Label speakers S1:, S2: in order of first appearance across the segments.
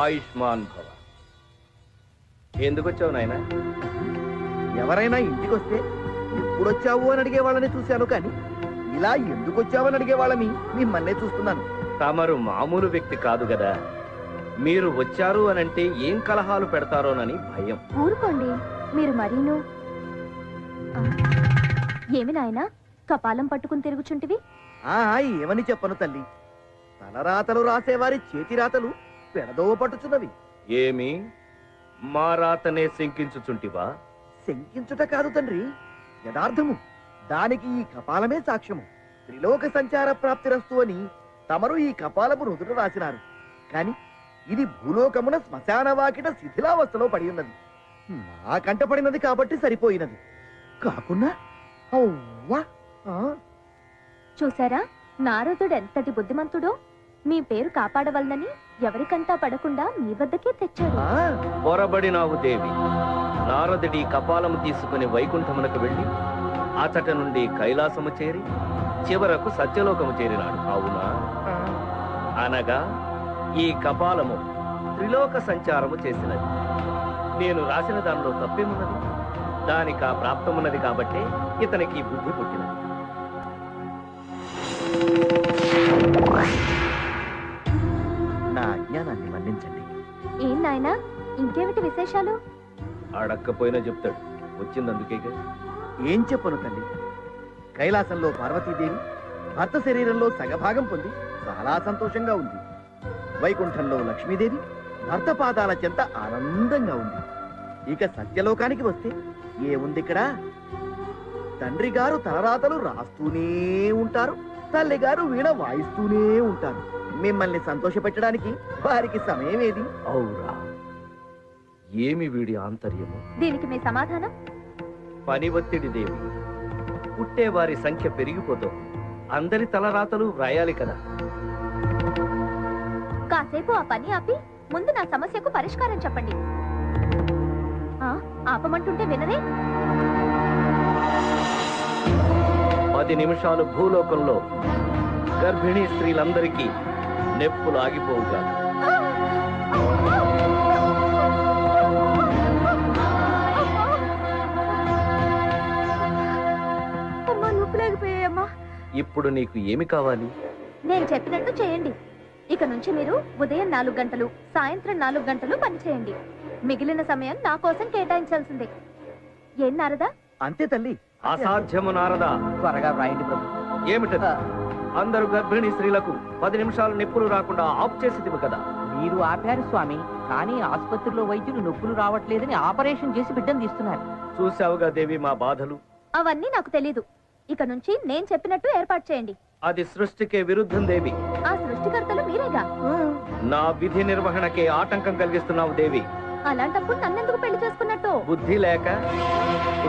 S1: ఆయుష్మాన్ భవ. ఎందుకు వచ్చావు నాయనా?
S2: ఎవరైనా ఇంటికి వస్తే ఎప్పుడొచ్చావు అని అడిగే వాళ్ళని చూశాను, కానీ ఇలా ఎందుకు వచ్చావని అడిగే వాళ్ళని మిమ్మల్నే చూస్తున్నాను.
S1: తమరు మామూలు వ్యక్తి కాదు కదా. మీరు వచ్చారు అనంటే ఏం కలహాలు పెడతారోనని భయం.
S3: ఊరుకోండి మీరు మరీను. ఏమి నాయనా కపాలం పట్టుకుని తిరుగుచుంటివి?
S2: ఏమని చెప్పను తల్లి, తలరాతలు రాసేవారి చేతి రాతలు పెడదోవ పట్టుచున్నవి.
S1: ఏమి మా రాతనే శంకించుచుంటివా?
S2: శంకించుట కాదు తండ్రి, యథార్థము. దానికి ఈ కపాలమే సాక్ష్యము. త్రిలోక సంచార ప్రాప్తిరస్తు అని తమరు ఈ కపాలము నుదుట రాసినారు, కాని ఇది భూలోకమున శ్మశాన వాకిట శిథిలావస్థలో పడి ఉన్నది. నా కంట పడినది కాబట్టి సరిపోయినది, కాకున్నా
S3: చూసారా నారదుడు ఎంతటి బుద్ధిమంతుడో. మీ పేరు కాపాడవలనని ఎవరికంటా పడకుండా మీ వద్దకే తెచ్చారు.
S1: పొరబడినావు దేవి. నారదుడి కపాలము తీసుకుని వైకుంఠమునకు వెళ్లి అచట నుండి కైలాసము చేరి చివరకు సత్యలోకము చేరినాడు. అవునా? అనగా ఈ కపాలము త్రిలోక సంచారము చేసినది. నేను రాసిన దానిలో తప్పేమున్నది? దానికి ఆ ప్రాప్తమున్నది కాబట్టి ఇతనికి బుద్ధి పుట్టినది.
S2: నా అజ్ఞానాన్ని మన్నించండి.
S3: ఏం నాయనా ఇంకేమిటి విశేషాలు?
S1: అడక్కపోయినా చెప్తాడు, వచ్చిందందుకేగా.
S2: ఏం చెప్పను తల్లి, కైలాసంలో పార్వతీదేవి భర్త శరీరంలో సగభాగం పొంది చాలా సంతోషంగా ఉంది. వైకుంఠంలో లక్ష్మీదేవి భర్త పాదాల చెంత ఆనందంగా ఉంది. ఇక సత్యలోకానికి వస్తే ఏముంది ఇక్కడ? తండ్రి గారు తలరాతలు రాస్తూనే ఉంటారు, తల్లి గారు వీణ వాయిస్తూనే ఉంటారు. మిమ్మల్ని సంతోషపెట్టడానికి వారికి సమయం ఏది?
S1: అవురా, ఏమి వీడి ఆంతర్యము?
S3: దీనికి మీ సమాధానం?
S1: పని ఒత్తిడి దేవి. పుట్టే వారి సంఖ్య పెరిగిపోతుంది. అందరి తలరాతలు వ్రాయాలి కదా.
S3: కాసేపు ఆ పని ఆపి ముందు నా సమస్యకు పరిష్కారం చెప్పండి. ఆపమంటుంటే వినరే?
S1: 10 నిమిషాలు భూలోకంలో గర్భిణీ స్త్రీలందరికీ నెప్పులు ఆగిపోవుగా. ఇప్పుడు నీకు ఏమి కావాలి?
S3: నేను చెప్పినట్టు చేయండి. ఇక నుంచి మీరు ఉదయం 4 గంటలు, సాయంత్రం 4 గంటలు పని చేయండి. మిగిలిన సమయం నా కోసం కేటాయించాల్సిందే. ఏం నారదా?
S2: అంతే తల్లి.
S1: అసాధ్యము నారదా.
S2: త్వరగా వ్రాయండి ప్రభు.
S1: ఏమిటది? అందరు గర్భిణీ స్త్రీలకు 10 నిమిషాలు నిప్పులు రాకుండా ఆఫ్ చేసిదివు కదా.
S4: మీరు ఆపారు స్వామి, కానీ ఆసుపత్రిలో వైద్యులు నొప్పులు రావట్లేదని ఆపరేషన్ చేసి బిడ్డను తీస్తున్నారు.
S1: చూసావుగా దేవి మా బాధలు.
S3: అవన్నీ నాకు తెలీదు. ఇక నుంచి నేను చెప్పినట్టు ఏర్పాటు చేయండి.
S1: అది సృష్టికే విరుద్ధం దేవి.
S3: ఆ సృష్టికర్తలు మీరేగా.
S1: నా విధి నిర్వహణకే ఆటంకం కలిగిస్తున్నావు దేవి.
S3: అలాంటప్పుడు నన్నెందుకు పెళ్లి చేసుకున్నట్టు?
S1: బుద్ధి లేక.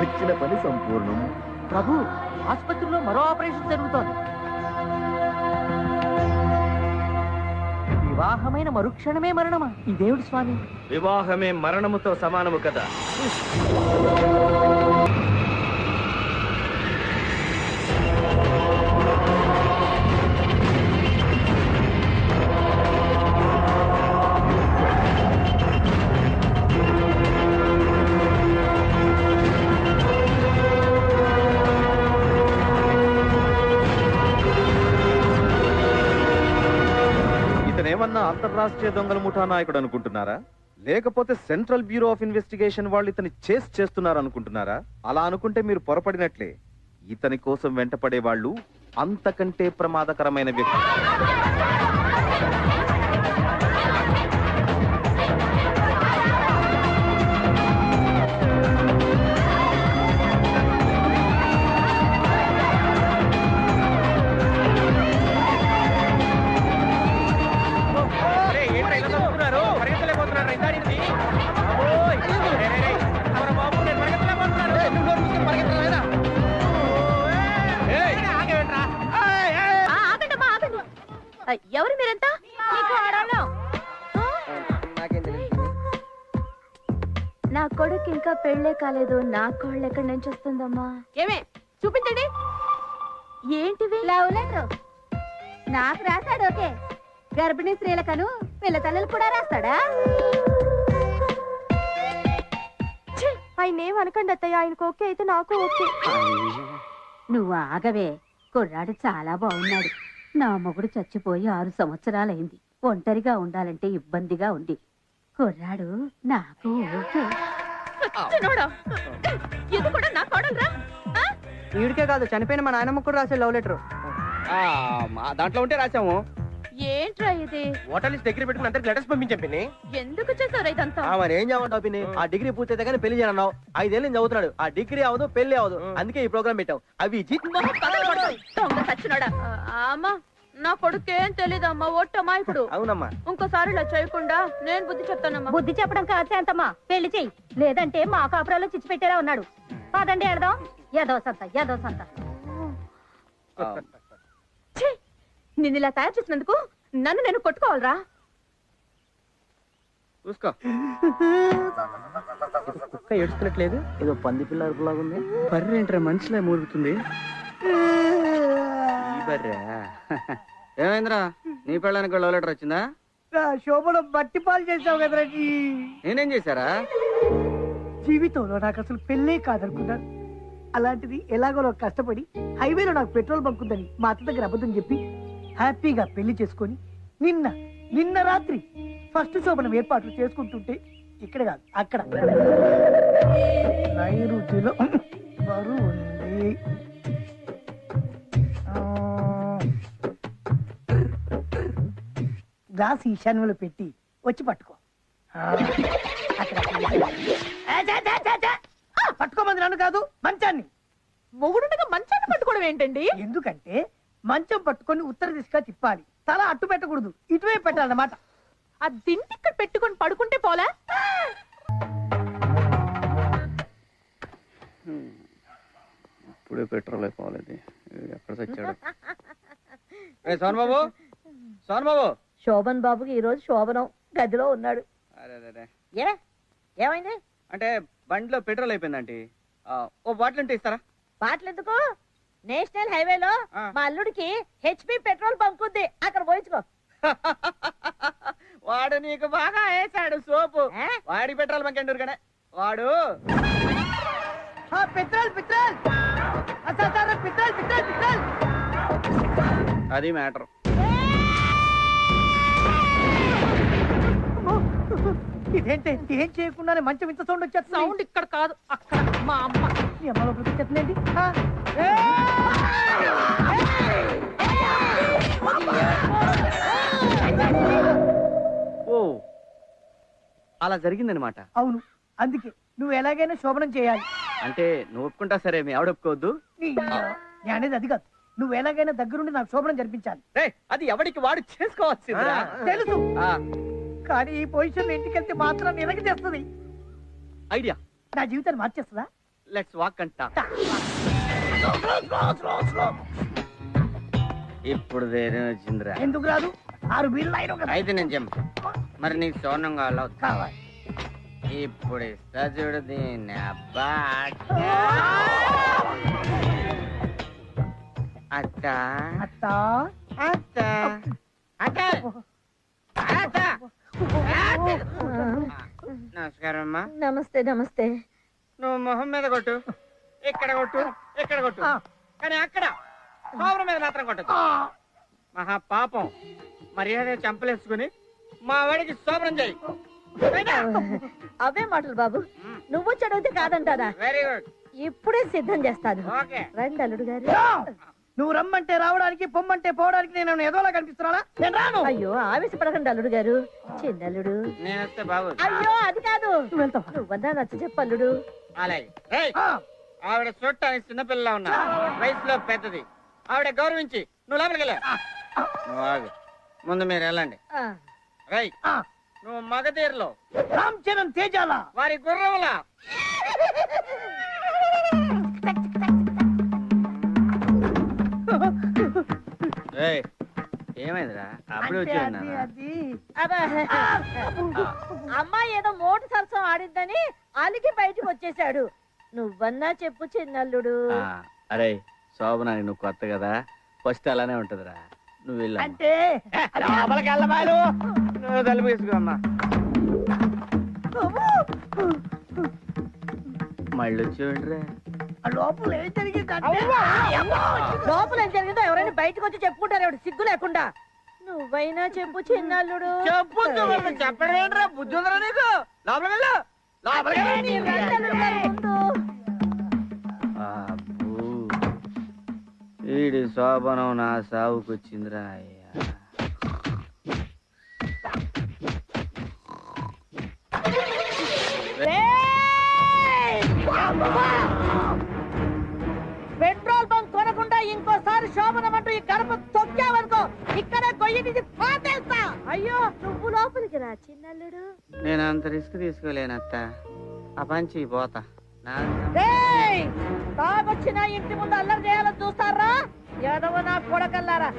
S2: వచ్చిన పని సంపూర్ణం.
S4: ప్రభు, ఆసుపత్రిలో మరో ఆపరేషన్ జరుగుతోంది. వివాహమైన మరుక్షణమే మరణమా? ఇదేమిటి స్వామి?
S1: వివాహమే మరణముతో సమానము కదా.
S5: ఇతనేమన్నా అంతర్రాష్ట్రీయ దొంగల ముఠా నాయకుడు అనుకుంటున్నారా? లేకపోతే సెంట్రల్ బ్యూరో ఆఫ్ ఇన్వెస్టిగేషన్ వాళ్ళు ఇతని చేస్తున్నారు అనుకుంటున్నారా? అలా అనుకుంటే మీరు పొరపడినట్లే. ఇతని కోసం వెంటపడే వాళ్ళు అంతకంటే ప్రమాదకరమైన వ్యక్తి.
S3: ఎవరు మీరంతా? నా కొడుకు ఇంకా పెళ్లే కాలేదు. నా కోళ్ళు ఎక్కడి నుంచి వస్తుందమ్మా?
S6: ఏమే చూపించండి.
S3: ఏంటివి?
S6: లవ్ లెటర్ నాకు రాశాడు. ఓకే, గర్భిణీ స్త్రీలకను
S3: పిల్ల తల్లులు కూడా రాస్తాడా? ఆయన ఏమనకండి అత్తయ్య, ఆయనకు ఓకే అయితే నాకు ఓకే.
S6: నువ్వు ఆగవే, కుర్రాడు చాలా బాగున్నాడు. నా మొగుడు చచ్చిపోయి 6 సంవత్సరాలైంది. ఒంటరిగా ఉండాలంటే ఇబ్బందిగా ఉంది. కుర్రాడు నాకు ఓకే.
S3: ఇది కూడా నా కోడలురా?
S4: వీడికే కాదు, చనిపోయిన మా నాయనమ్మ కూడా రాసే లవ్ లెటర్.
S1: దాంట్లో ఉంటే రాసాము.
S3: ఏంట్రా ఇది?
S2: ఓటర్ లిస్ట్ దగ్గర పెట్టుకుని అందరికి లెటర్స్ పంపించాం పిన్ని.
S3: ఎందుకు చేశారు ఇదంతా?
S2: మరి ఏం చేయమంటావు పిన్ని? ఆ డిగ్రీ పూర్తయితే కానీ పెళ్లి చేయనన్నావు. 5 ఏళ్ళు చదువుతున్నాడు. ఆ డిగ్రీ అవదు, పెళ్లి అవదు. అందుకే ఈ ప్రోగ్రామ్ పెట్టాం. అవి
S3: అమ్మా, నా కొడుకేం తెలీదమ్మా, ఓట్టమ్మా. ఇప్పుడు
S2: అవునమ్మా.
S3: ఇంకోసారి ఇలా చేయకుండా నేను బుద్ధి చెప్తానమ్మా.
S6: బుద్ధి చెప్పడం కాదు శాంతమ్మా, పెళ్లి చెయ్యి. లేదంటే మా కాపురాలో చిచ్చి పెట్టేలా ఉన్నాడు. పదండి ఎడదాం. ఏదో సంత
S3: నిన్ను ఇలా తయారు చేసినందుకు నన్ను నేను కొట్టుకోవాలరా?
S1: చూసుకో.
S2: కుక్క ఏడుస్తున్నట్లేదు, ఏదో పంది పిల్ల అరుపులాగుంది. బర్రె ఏంట్రా మనిషిలా మూరుగుతుంది.
S1: ఈ బర్రె ఏమైందిరా? నీ పెళ్ళానికి లవ్ లెటర్ వచ్చిందా?
S7: శోభను బట్టి పాలు చేసావు కదరా.
S1: నేనేం చేశారా?
S7: జీవితంలో నాకు అసలు పెళ్ళే కాదనుకున్నాను. అలాంటిది ఎలాగో కష్టపడి హైవేలో నాకు పెట్రోల్ బంక్ ఉందని మా అత్త దగ్గర అబద్ధం చెప్పి హ్యాపీగా పెళ్లి చేసుకొని నిన్న రాత్రి ఫస్ట్ శోభనం ఏర్పాట్లు చేసుకుంటుంటే ఇక్కడ కాదు అక్కడ నైరుతిలో బరువు ఉంది. గ్లాస్ ఈశాన్యంలో పెట్టి వచ్చి పట్టుకో. పట్టుకోమంది నన్ను కాదు, మంచాన్ని.
S3: మొగుడుండగా మంచాన్ని పట్టుకోవడం ఏంటండి?
S7: ఎందుకంటే మంచం పట్టుకొని ఉత్తర దిశగా తిప్పాలి. తల అట్టు పెట్టకూడదు, ఇటువైపు పెట్టాలన్నమాట.
S3: ఆ దిండి ఇక్కడ పెట్టుకొని పడుకుంటే పోలే?
S1: ఇప్పుడే పెట్రోల్ అయిపోవాలి. ఎక్కడ చచ్చాడు? సోన్ బాబు, సోన్ బాబు.
S6: శోభన్ బాబుకి ఈ రోజు శోభనం, గదిలో ఉన్నాడు. ఏమైంది?
S1: అంటే బండిలో పెట్రోల్ అయిపోయిందండి. ఓ బాటిల్ ఉంటే ఇస్తారా?
S6: బాటలు ఎందుకు? నేషనల్ హైవేలో మా అల్లుడికి హెచ్పి పెట్రోల్ బంక్ ఉంది, అక్కడ పోయించుకో.
S1: వాడు నీకు బాగా వేసాడు సోపు. వాడి పెట్రోల్ బంక్ ఎండూరు కానీ వాడు
S7: petrol petrol petrol petrol petrol.
S1: అది మ్యాటర్.
S7: ఇదేంటి ఏం చేయకుండానే మంచం ఇంత సౌండ్ వచ్చేస్తుంది?
S3: సౌండ్ ఇక్కడ కాదు, అక్కడ. మా అమ్మ
S7: మీ అమ్మ లోపలికి వచ్చేస్తుందండి.
S1: ఓ అలా జరిగిందనమాట.
S7: అవును, అందుకే నువ్వు ఎలాగైనా శోభనం చేయాలి.
S1: అంటే నువ్వు ఒప్పుకుంటా సరే, మీ ఆవిడ ఒప్పుకోవద్దు.
S7: నేను అనేది అది కాదు, నువ్వు ఎలాగైనా దగ్గరుండి నాకు శోభనం జరిపించాలి.
S1: అది ఎవడికి వాడు చేసుకోవచ్చు.
S7: తెలుసు, కానీ ఈ పొజిషన్ ఇంటికి వెళ్తే మాత్రం నిలకి తెస్తుంది.
S1: ఐడియా.
S7: నా జీవితాన్ని మార్చేస్తుందా?
S1: లెట్స్ వాక్ అంటా. ఇప్పుడు వేరే వచ్చిందిరా.
S7: ఎందుకు రాదు? 6 బీర్లు అయినా కదా.
S1: అయితే నేను చెప్పు, మరి నీకు సోనం
S7: కావాలి.
S1: ఇప్పుడు ఇస్తా చూడు దీన్ని. అబ్బా అత్త
S7: అత్త
S1: అత్త అత్త అత్త. నమస్కారం అమ్మా.
S6: నమస్తే నమస్తే.
S1: నువ్వు మొహం మీద కొట్టు, ఇక్కడ కొట్టు, ఇక్కడ కొట్టు, కానీ అక్కడ సోమరం మీద మాత్రం కొట్టదు. మహా పాపం. మర్యాద చంపలేసుకుని మా వాడికి సోమరం చేయి.
S6: అవే మాటలు బాబు, నువ్వు చదివితే కాదంటారా?
S1: Very good.
S6: ఇప్పుడే సిద్ధం చేస్తాను.
S1: ఓకే.
S6: రండి అల్లుడు గారు.
S7: నువ్వు రమ్మంటే రావడానికి, పొమ్మంటే పోవడానికి నేను ఏదోలా కనిపిస్తున్నానా? నేను రాను.
S6: అయ్యో ఆవేశపడకండి అల్లుడు గారు, చిన్నల్లుడు.
S1: నేను వస్తే బాబు.
S6: అయ్యో అది కాదు,
S7: నువ్వు వెళ్తావా?
S6: నువ్వన్నా నచ్చ చెప్పు అల్లుడు.
S1: అలాగే. ఆవిడ చూడటానికి చిన్నపిల్లలా ఉన్నా, వయసులో పెద్దది. ఆవిడ గౌరవించి నువ్వు లోపలికి వెళ్ళా. నువ్వు ఆగు, ముందు మీరు వెళ్ళండి. రై, నువ్వు మగధీరలో
S7: రామ్ చరణ్ తేజాల
S1: వారి గుర్రంలా. ఏమైందిరా? అప్పుడే వచ్చి
S6: అమ్మాయి ఏదో మోటు సరసం ఆడిందని అలిగి బయటకు వచ్చేసాడు. నువ్వన్నా చెప్పు చిన్నల్లుడు.
S1: అరే శోభనానికి నువ్వు కొత్త కదా, ఫస్ట్ అలానే ఉంటదిరా. నువ్వు వెళ్ళా
S7: అంటే
S1: లోపలికి వెళ్ళబాలు నువ్వు తలుపు వేసుకోమ్మా మళ్ళీ చూడరా
S7: లోపల ఏం జరిగింది
S6: లోపల ఏం జరిగిందో ఎవరైనా బయటకు వచ్చి చెప్పుకుంటారు ఎవడు సిగ్గు లేకుండా నువ్వైనా చెప్పు చిన్నల్లుడు
S1: చెప్పు చెప్పడం ఏంట్రా బుద్ధి ఉందరా నీకు లోపలికి వెళ్ళు లోపలికి వెళ్ళు. అబ్బో, వీడి శోభనం నా సావుకొచ్చిందిరా అయ్యా.
S6: పెట్రోల్ బంక్ కొనకుండా ఇంకోసారి శోభనం అంటూ ఈ గడప తొక్కావనుకో ఇక్కడే గొయ్యి నుంచి పాతేస్తా. అయ్యో నువ్వు లోపలికి రా చిన్నల్లుడు.
S1: నేను అంత రిస్క్ తీసుకోలేనత్త ఆ పంచి పోతా
S6: తాగొచ్చిన ఇంటి ముందు అల్లరి చేయాలని చూస్తారా ఎదవ నా కొడకల్లారా